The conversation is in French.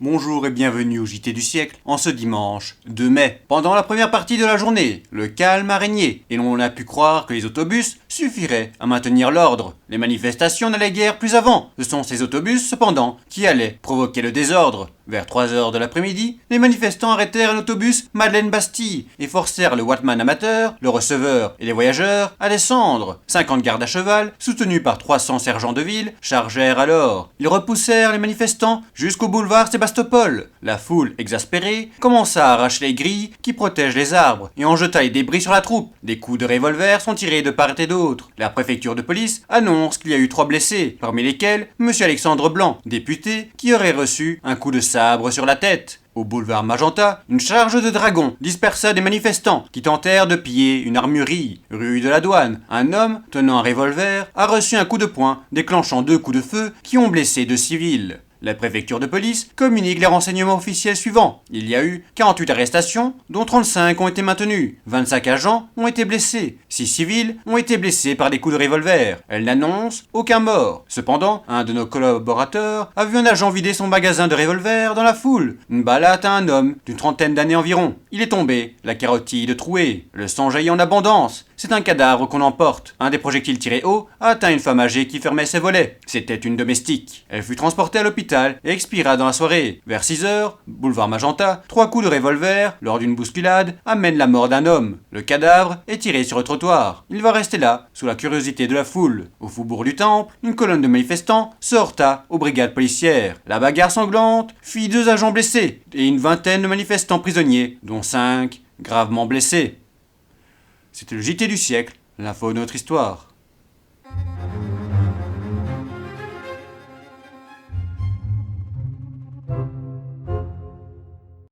Bonjour et bienvenue au JT du siècle en ce dimanche 2 mai. Pendant la première partie de la journée, le calme a régné et l'on a pu croire que les autobus suffiraient à maintenir l'ordre. Les manifestations n'allaient guère plus avant. Ce sont ces autobus, cependant, qui allaient provoquer le désordre. Vers 3 heures de l'après-midi, les manifestants arrêtèrent l'autobus Madeleine-Bastille et forcèrent le Watman amateur, le receveur et les voyageurs à descendre. 50 gardes à cheval, soutenus par 300 sergents de ville, chargèrent alors. Ils repoussèrent les manifestants jusqu'au boulevard Sébastopol. La foule, exaspérée, commença à arracher les grilles qui protègent les arbres et en jeta les débris sur la troupe. Des coups de revolver sont tirés de part et d'autre. La préfecture de police annonce qu'il y a eu 3 blessés, parmi lesquels M. Alexandre Blanc, député, qui aurait reçu un coup de sabre sur la tête. Au boulevard Magenta, une charge de dragons dispersa des manifestants qui tentèrent de piller une armurerie. Rue de la Douane, un homme tenant un revolver a reçu un coup de poing, déclenchant 2 coups de feu qui ont blessé 2 civils. La préfecture de police communique les renseignements officiels suivants. Il y a eu 48 arrestations, dont 35 ont été maintenues. 25 agents ont été blessés. 6 civils ont été blessés par des coups de revolver. Elle n'annonce aucun mort. Cependant, un de nos collaborateurs a vu un agent vider son magasin de revolver dans la foule. Une balle a atteint un homme d'une 30aine d'années environ. Il est tombé, la carotide trouée. Le sang jaillit en abondance. C'est un cadavre qu'on emporte. Un des projectiles tirés haut a atteint une femme âgée qui fermait ses volets. C'était une domestique. Elle fut transportée à l'hôpital et expira dans la soirée. Vers 6 heures, boulevard Magenta, 3 coups de revolver, lors d'une bousculade, amènent la mort d'un homme. Le cadavre est tiré sur le trottoir. Il va rester là, sous la curiosité de la foule. Au faubourg du Temple, une colonne de manifestants se heurta aux brigades policières. La bagarre sanglante fit 2 agents blessés et une vingtaine de manifestants prisonniers, dont 5 gravement blessés. C'était le JT du siècle, l'info de notre histoire.